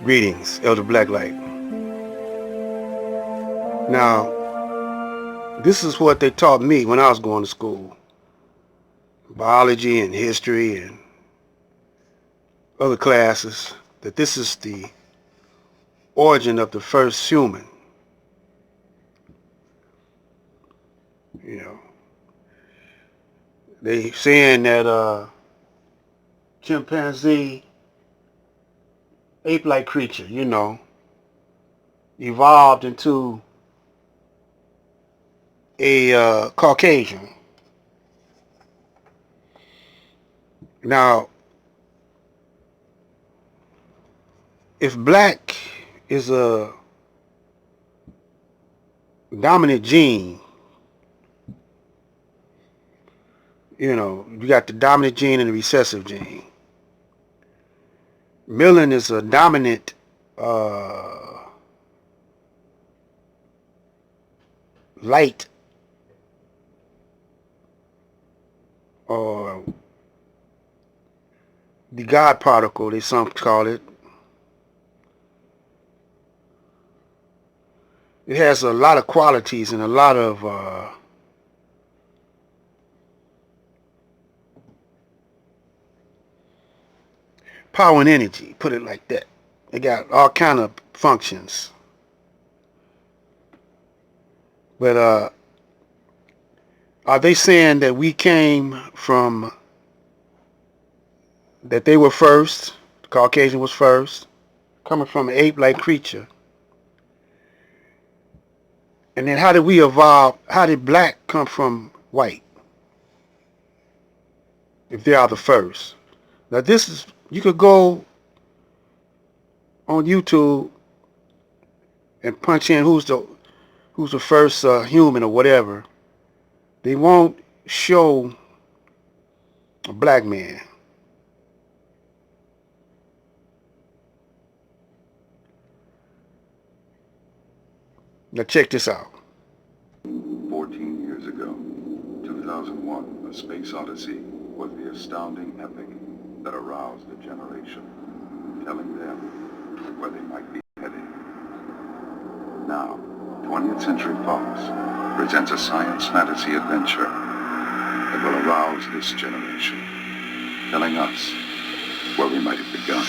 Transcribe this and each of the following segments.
Greetings, Elder Blacklight. Now, this is what they taught me when I was going to school. Biology and history and other classes, that this is the origin of the first human. You know, they saying that chimpanzee, ape-like creature, evolved into a Caucasian. Now, if black is a dominant gene, you got the dominant gene and the recessive gene. Melanin is a dominant light or the God particle, they some call it. It has a lot of qualities and a lot of power and energy, put it like that. It got all kind of functions. But are they saying that we came from, that they were first, the Caucasian was first, coming from an ape-like creature? And then how did we evolve? How did black come from white? If they are the first. Now this is, you could go on YouTube and punch in who's the first human or whatever. They won't show a black man. Now check this out. 14 years ago, 2001, A Space Odyssey was the astounding epic that aroused a generation, telling them where they might be headed. Now, 20th Century Fox presents a science fantasy adventure that will arouse this generation, telling us where we might have begun.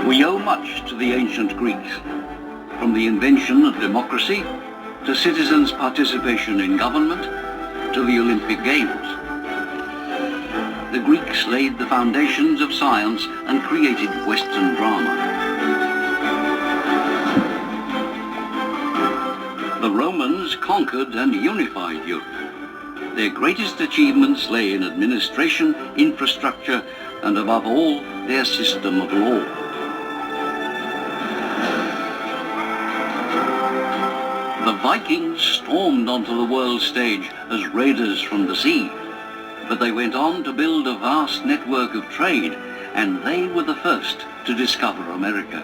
We owe much to the ancient Greeks, from the invention of democracy, to citizens' participation in government, to the Olympic Games. The Greeks laid the foundations of science and created Western drama. The Romans conquered and unified Europe. Their greatest achievements lay in administration, infrastructure, and above all, their system of law. The Vikings stormed onto the world stage as raiders from the sea, but they went on to build a vast network of trade, and they were the first to discover America.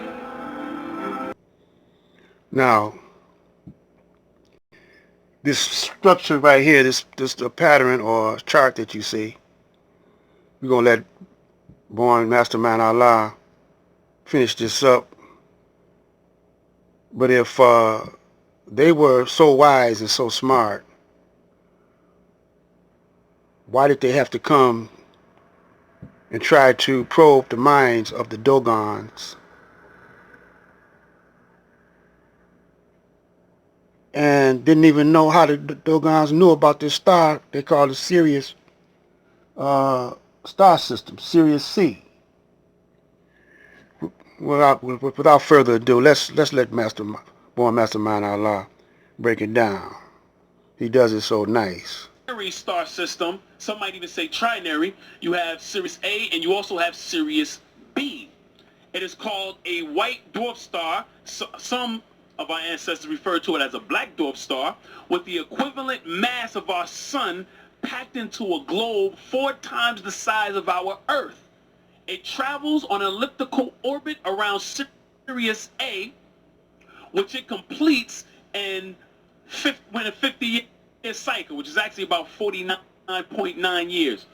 Now, this structure right here, this the pattern or chart that you see, we're going to let Born Mastermind Allah finish this up. But if they were so wise and so smart, why did they have to come and try to probe the minds of the Dogons and didn't even know how the Dogons knew about this star they call the Sirius star system, Sirius C? Without further ado, let's let Born Mastermind Allah break it down. He does it so nice. Star system, some might even say trinary. You have Sirius A and you also have Sirius B. It is called a white dwarf star. Some of our ancestors refer to it as a black dwarf star, with the equivalent mass of our sun packed into a globe 4 times the size of our Earth. It travels on an elliptical orbit around Sirius A, which it completes in a 50-year cycle, which is actually about 49.9 years.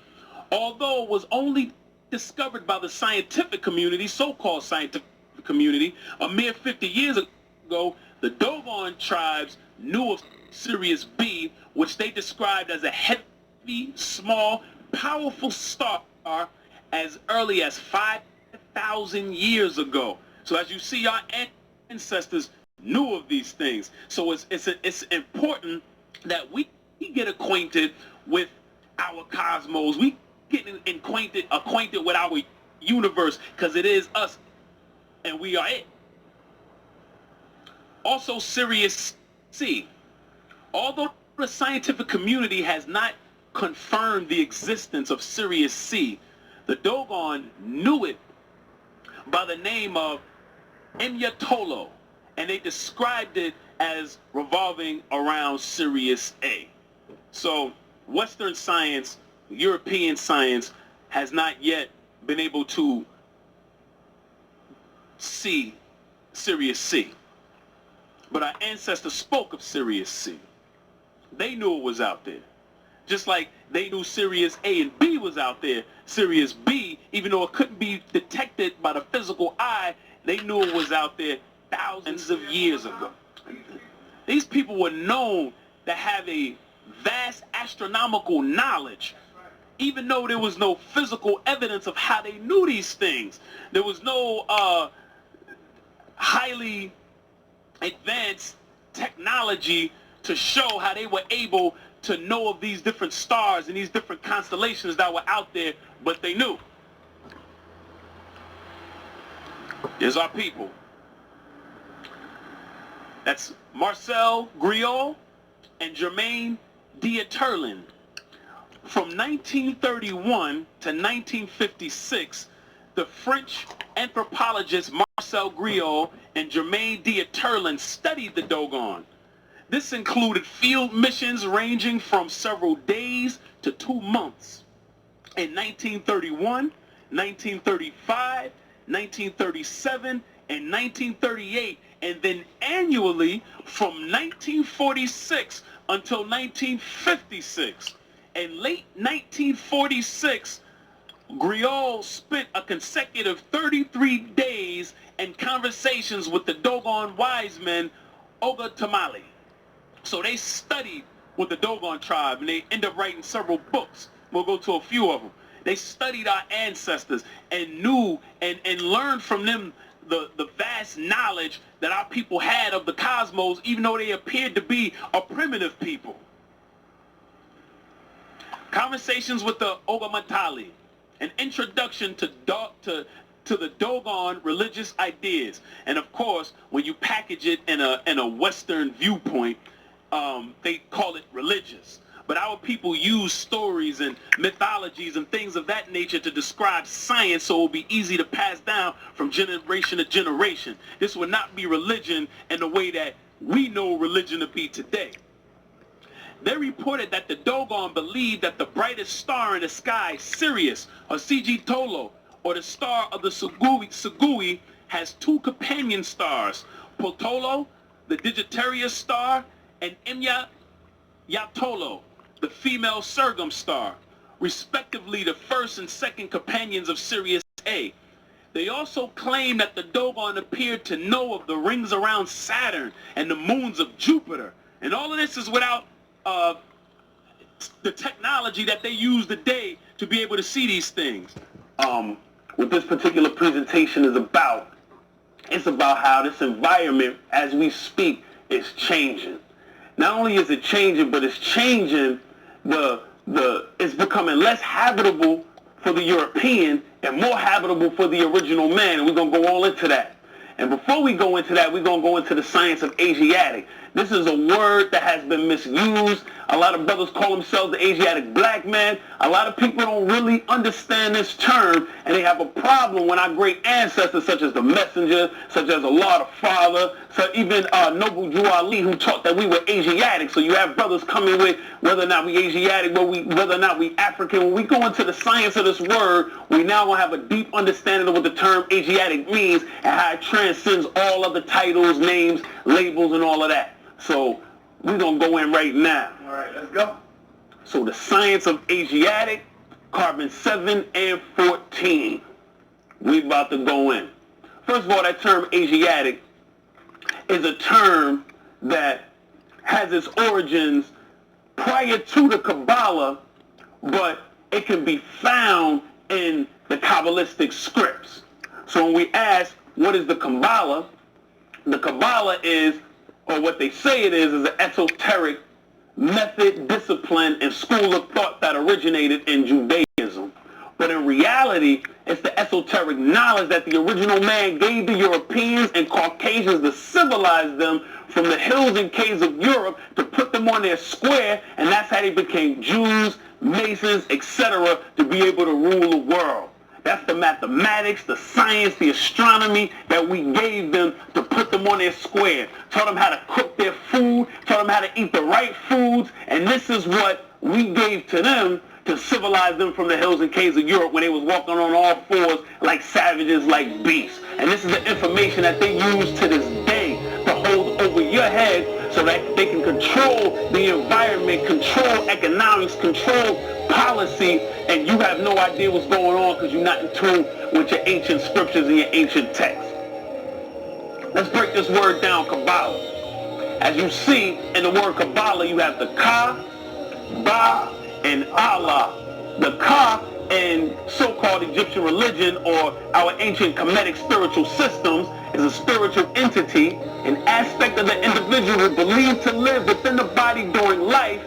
Although it was only discovered by the scientific community, so-called scientific community, a mere 50 years ago, the Dogon tribes knew of Sirius B, which they described as a heavy, small, powerful star as early as 5,000 years ago. So as you see, our ancestors knew of these things. So it's important that we get acquainted with our cosmos. We get acquainted with our universe, because it is us and we are it. Also, Sirius C. Although the scientific community has not confirmed the existence of Sirius C, the Dogon knew it by the name of Imyatolo, and they described it as revolving around Sirius A. So Western science, European science, has not yet been able to see Sirius C. But our ancestors spoke of Sirius C. They knew it was out there. Just like they knew Sirius A and B was out there, Sirius B, even though it couldn't be detected by the physical eye, they knew it was out there thousands of years ago. These people were known to have a vast astronomical knowledge, even though there was no physical evidence of how they knew these things. There was no highly advanced technology to show how they were able to know of these different stars and these different constellations that were out there, but they knew. Here's our people. That's Marcel Griaule and Germain Dieterlen. From 1931 to 1956, the French anthropologists Marcel Griaule and Germain Dieterlen studied the Dogon. This included field missions ranging from several days to 2 months. In 1931, 1935, 1937, and 1938, and then annually from 1946 until 1956. In late 1946, Griaule spent a consecutive 33 days in conversations with the Dogon wise men, Oga Tamale. So they studied with the Dogon tribe, and they end up writing several books. We'll go to a few of them. They studied our ancestors and knew and learned from them the vast knowledge that our people had of the cosmos, even though they appeared to be a primitive people. Conversations with the Ogamatali, an introduction to the Dogon religious ideas. And of course, when you package it in a Western viewpoint, they call it religious. But our people use stories and mythologies and things of that nature to describe science, so it will be easy to pass down from generation to generation. This would not be religion in the way that we know religion to be today. They reported that the Dogon believed that the brightest star in the sky, Sirius, or Sigitolo, or the star of the Sugui, has 2 companion stars, Potolo, the Digiterius star, and Imyatolo, the female Surgum star, respectively the first and second companions of Sirius A. They also claim that the Dogon appeared to know of the rings around Saturn and the moons of Jupiter. And all of this is without the technology that they use today to be able to see these things. What this particular presentation is about, it's about how this environment, as we speak, is changing. Not only is it changing, but it's changing it's becoming less habitable for the European and more habitable for the original man. And we're going to go all into that. And before we go into that, we're going to go into the science of Asiatic. This is a word that has been misused. A lot of brothers call themselves the Asiatic black man. A lot of people don't really understand this term, and they have a problem when our great ancestors, such as the Messenger, such as Allah the Father, so even Noble Drew Ali, who taught that we were Asiatic. So you have brothers coming with whether or not we Asiatic, whether or not we African. When we go into the science of this word, we now going to have a deep understanding of what the term Asiatic means and how it transcends all other titles, names, labels, and all of that. So we're going to go in right now. All right, let's go. So the science of Asiatic, carbon 7 and 14. We about to go in. First of all, that term Asiatic is a term that has its origins prior to the Kabbalah, but it can be found in the Kabbalistic scripts. So when we ask, what is the Kabbalah is, or what they say it is an esoteric method, discipline, and school of thought that originated in Judaism. But in reality, it's the esoteric knowledge that the original man gave the Europeans and Caucasians to civilize them from the hills and caves of Europe to put them on their square, and that's how they became Jews, Masons, etc., to be able to rule the world. That's the mathematics, the science, the astronomy that we gave them to put them on their square. Taught them how to cook their food, taught them how to eat the right foods, and this is what we gave to them to civilize them from the hills and caves of Europe when they was walking on all fours like savages, like beasts. And this is the information that they use to this day to hold over your head so that they can control the environment, control economics, control policy, and you have no idea what's going on because you're not in tune with your ancient scriptures and your ancient texts. Let's break this word down, Kabbalah. As you see in the word Kabbalah, you have the Ka, Ba, and Allah. The Ka in so-called Egyptian religion or our ancient Kemetic spiritual systems is a spiritual entity, an aspect of the individual believed to live within the body during life